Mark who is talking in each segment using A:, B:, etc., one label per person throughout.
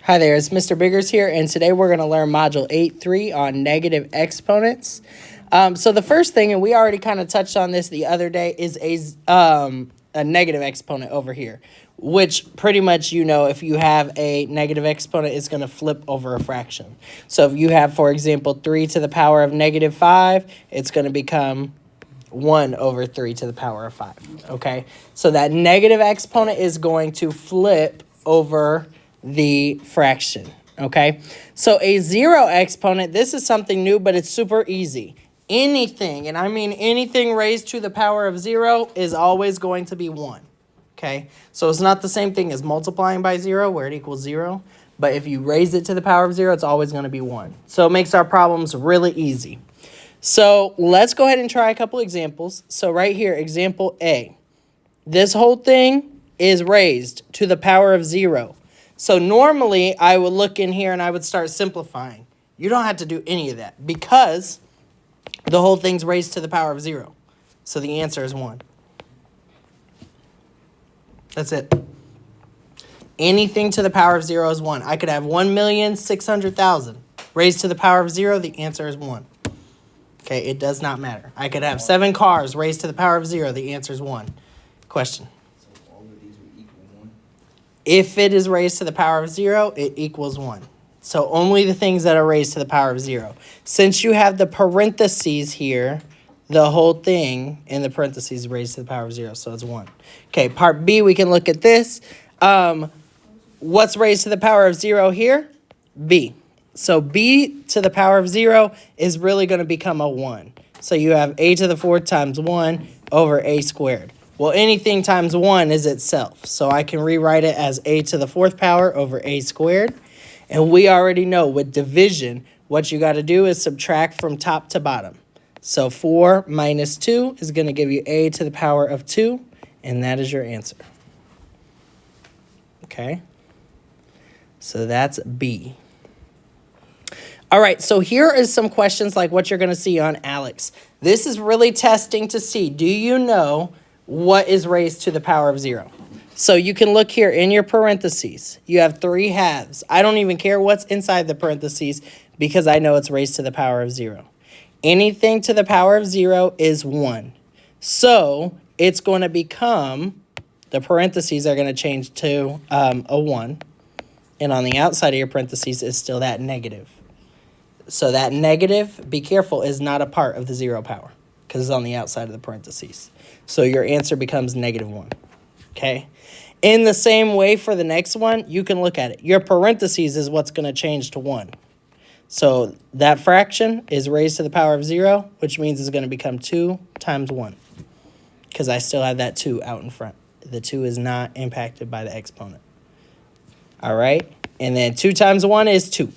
A: Hi there, it's Mr. Biggers here, and today we're going to learn Module 8.3 on negative exponents. So the first thing, and we already kind of touched on this the other day, is a negative exponent over here, which pretty much, you know, if you have a negative exponent, it's going to flip over a fraction. So if you have, for example, 3 to the power of negative 5, it's going to become 1 over 3 to the power of 5, okay? So that negative exponent is going to flip over the fraction, okay? So a zero exponent, this is something new, but it's super easy. Anything, and I mean anything raised to the power of 0 is always going to be 1, okay? So it's not the same thing as multiplying by 0 where it equals 0, but if you raise it to the power of 0, it's always going to be 1. So it makes our problems really easy. So let's go ahead and try a couple examples. So right here, example A. This whole thing is raised to the power of 0. So normally I would look in here and I would start simplifying. You don't have to do any of that because the whole thing's raised to the power of 0. So the answer is 1. That's it. Anything to the power of 0 is 1. I could have 1,600,000 raised to the power of 0. The answer is 1. Okay, it does not matter. I could have 7 cars raised to the power of 0. The answer is 1. Question.
B: So all of these would equal 1?
A: If it is raised to the power of 0, it equals 1. So only the things that are raised to the power of 0. Since you have the parentheses here, the whole thing in the parentheses raised to the power of 0, so it's 1. Okay, part B, we can look at this. What's raised to the power of 0 here? B. So b to the power of 0 is really going to become a 1. So you have a to the 4th times 1 over a squared. Well, anything times 1 is itself. So I can rewrite it as a to the 4th power over a squared. And we already know with division, what you got to do is subtract from top to bottom. So 4 minus 2 is going to give you a to the power of 2. And that is your answer. Okay. So that's B. All right, so here is some questions like what you're going to see on Alex. This is really testing to see, do you know what is raised to the power of 0? So you can look here in your parentheses. You have 3 halves. I don't even care what's inside the parentheses because I know it's raised to the power of 0. Anything to the power of 0 is 1. So it's going to become, the parentheses are going to change to a 1. And on the outside of your parentheses is still that negative. So that negative, be careful, is not a part of the 0 power because it's on the outside of the parentheses. So your answer becomes negative 1, okay? In the same way for the next one, you can look at it. Your parentheses is what's going to change to 1. So that fraction is raised to the power of 0, which means it's going to become 2 times 1 because I still have that 2 out in front. The 2 is not impacted by the exponent. All right? And then 2 times 1 is 2.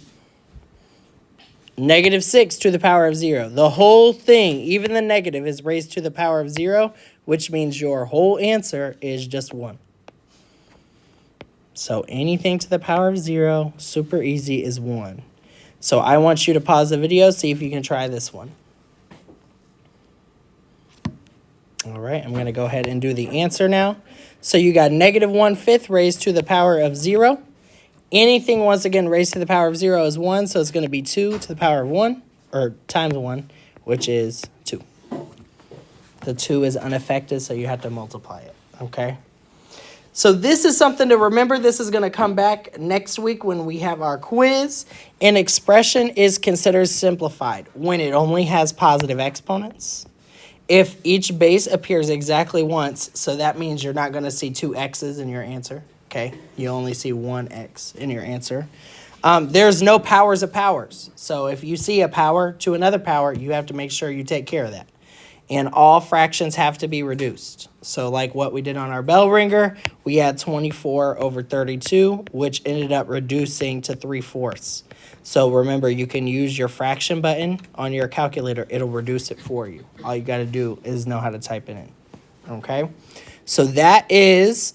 A: Negative 6 to the power of 0. The whole thing, even the negative, is raised to the power of 0, which means your whole answer is just 1. So anything to the power of 0, super easy, is 1. So I want you to pause the video, see if you can try this one. All right, I'm going to go ahead and do the answer now. So you got negative 1/5 raised to the power of 0. Anything, once again, raised to the power of 0 is 1, so it's going to be 2 to the power of 1, or times 1, which is 2. The 2 is unaffected, so you have to multiply it, okay? So this is something to remember. This is going to come back next week when we have our quiz. An expression is considered simplified when it only has positive exponents. If each base appears exactly once, so that means you're not going to see 2 x's in your answer. Okay, you only see 1 x in your answer. There's no powers of powers. So if you see a power to another power, you have to make sure you take care of that. And all fractions have to be reduced. So like what we did on our bell ringer, we had 24 over 32, which ended up reducing to 3/4. So remember, you can use your fraction button on your calculator. It'll reduce it for you. All you got to do is know how to type it in. Okay, so that is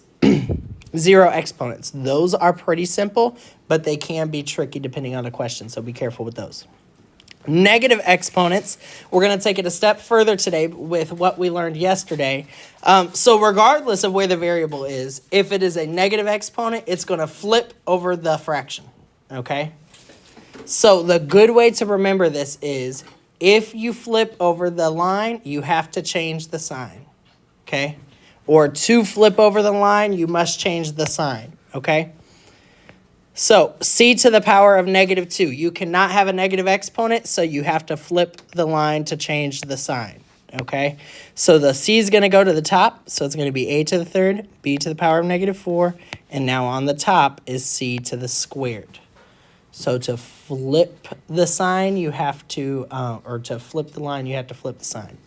A: 0 exponents. Those are pretty simple, but they can be tricky depending on the question, so be careful with those. Negative exponents, we're going to take it a step further today with what we learned yesterday. So regardless of where the variable is, if it is a negative exponent, it's going to flip over the fraction. okay? So the good way to remember this is if you flip over the line, you have to change the sign, okay? Or to flip over the line, you must change the sign, okay? So c to the power of negative 2. You cannot have a negative exponent, so you have to flip the line to change the sign, okay? So the c is going to go to the top, so it's going to be a to the third, b to the power of negative 4, and now on the top is c to the squared. So to flip the sign, you have to, or to flip the line, you have to flip the sign.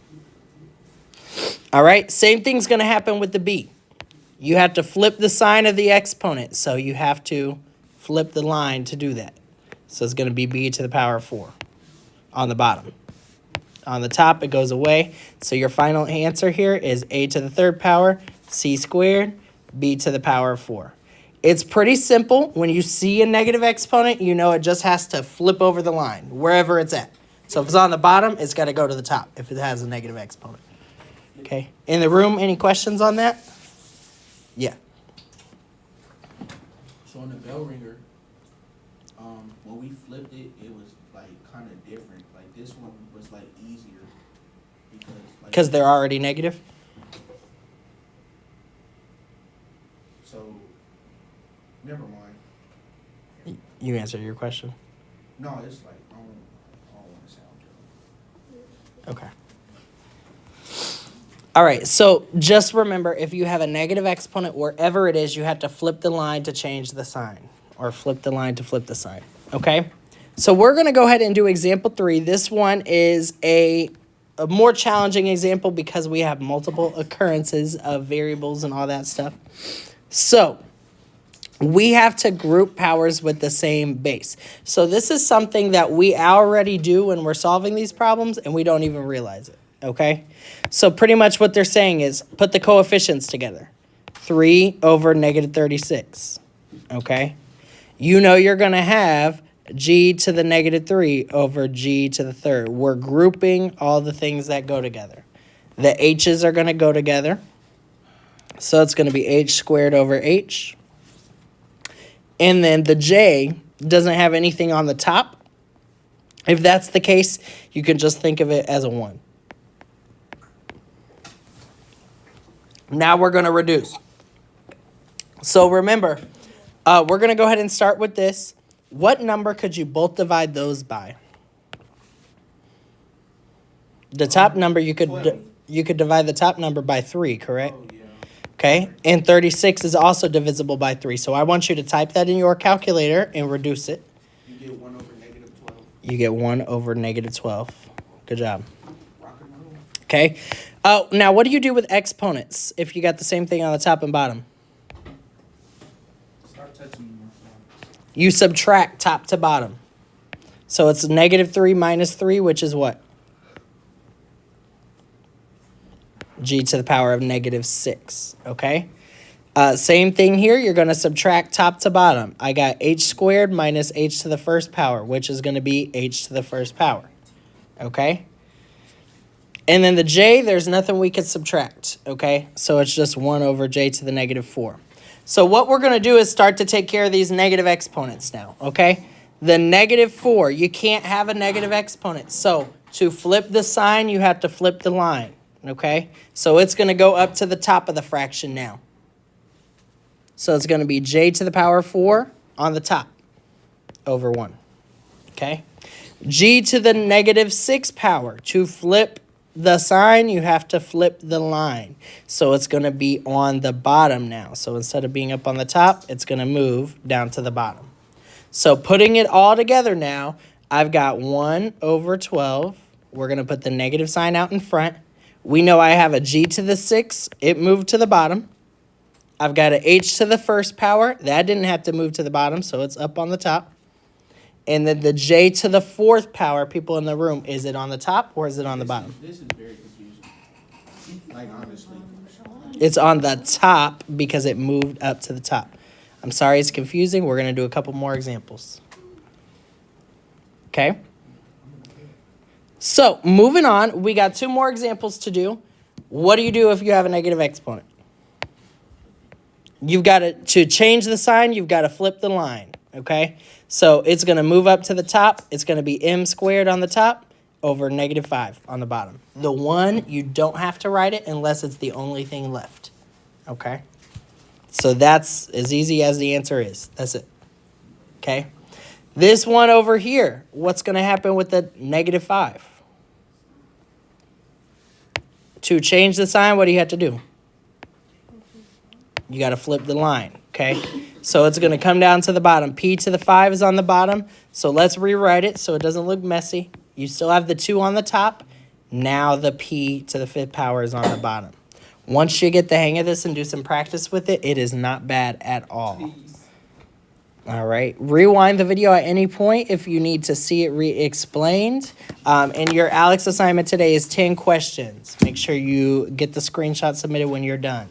A: All right, same thing's going to happen with the b. You have to flip the sign of the exponent, so you have to flip the line to do that. So it's going to be b to the power of 4 on the bottom. On the top, it goes away. So your final answer here is a to the third power, c squared, b to the power of 4. It's pretty simple. When you see a negative exponent, you know it just has to flip over the line, wherever it's at. So if it's on the bottom, it's got to go to the top if it has a negative exponent. Okay. In the room, any questions on that? Yeah.
B: So on the bell ringer, when we flipped it, it was like kind of different. Like this one was like easier
A: Because they're already negative?
B: So, never mind.
A: You answered your question.
B: No, it's like I don't want to sound dumb.
A: Okay. All right, so just remember, if you have a negative exponent wherever it is, you have to flip the line to change the sign, or flip the line to flip the sign, okay? So we're going to go ahead and do example 3. This one is a more challenging example because we have multiple occurrences of variables and all that stuff. So we have to group powers with the same base. So this is something that we already do when we're solving these problems, and we don't even realize it, okay? So pretty much what they're saying is put the coefficients together. 3 over negative 36, okay? You know you're going to have g to the negative 3 over g to the third. We're grouping all the things that go together. The h's are going to go together. So it's going to be h squared over h. And then the j doesn't have anything on the top. If that's the case, you can just think of it as a 1. Now we're going to reduce. So remember, we're going to go ahead and start with this. What number could you both divide those by? The top number, you could divide the top number by 3, correct?
B: Oh, yeah.
A: Okay, and 36 is also divisible by 3. So I want you to type that in your calculator and reduce it.
B: You get 1 over negative 12.
A: You get 1 over negative 12. Good job.
B: Rock and roll.
A: Okay. Now, what do you do with exponents if you got the same thing on the top and bottom?
B: Start touching me more sides.
A: You subtract top to bottom. So it's negative 3 minus 3, which is what? G to the power of negative 6, okay? Same thing here. You're going to subtract top to bottom. I got h squared minus h to the first power, which is going to be h to the first power, okay? And then the j, there's nothing we could subtract, okay? So it's just 1 over j to the negative 4. So what we're going to do is start to take care of these negative exponents now, okay? The negative 4, you can't have a negative exponent. So to flip the sign, you have to flip the line, okay? So it's going to go up to the top of the fraction now. So it's going to be j to the power 4 on the top over 1, okay? G to the negative 6 power. To flip the sign, you have to flip the line. So it's going to be on the bottom now. So instead of being up on the top, it's going to move down to the bottom. So putting it all together now, I've got 1 over 12. We're going to put the negative sign out in front. We know I have a g to the 6. It moved to the bottom. I've got an h to the first power. That didn't have to move to the bottom, so it's up on the top. And then the j to the 4th power, people in the room, is it on the top or is it on the bottom?
B: This is very confusing. Like, honestly.
A: It's on the top because it moved up to the top. I'm sorry it's confusing. We're going to do a couple more examples. Okay? So, moving on, we got 2 more examples to do. What do you do if you have a negative exponent? You've got to change the sign, you've got to flip the line. okay? So it's going to move up to the top. It's going to be m squared on the top over negative 5 on the bottom. The 1, you don't have to write it unless it's the only thing left, okay? So that's as easy as the answer is. That's it, okay? This one over here, what's going to happen with the negative 5? To change the sign, what do you have to do? You got to flip the line, okay? So it's going to come down to the bottom. P to the 5 is on the bottom. So let's rewrite it so it doesn't look messy. You still have the 2 on the top. Now the P to the 5th power is on the bottom. Once you get the hang of this and do some practice with it, it is not bad at all. All right. Rewind the video at any point if you need to see it re-explained. And your Alex assignment today is 10 questions. Make sure you get the screenshot submitted when you're done.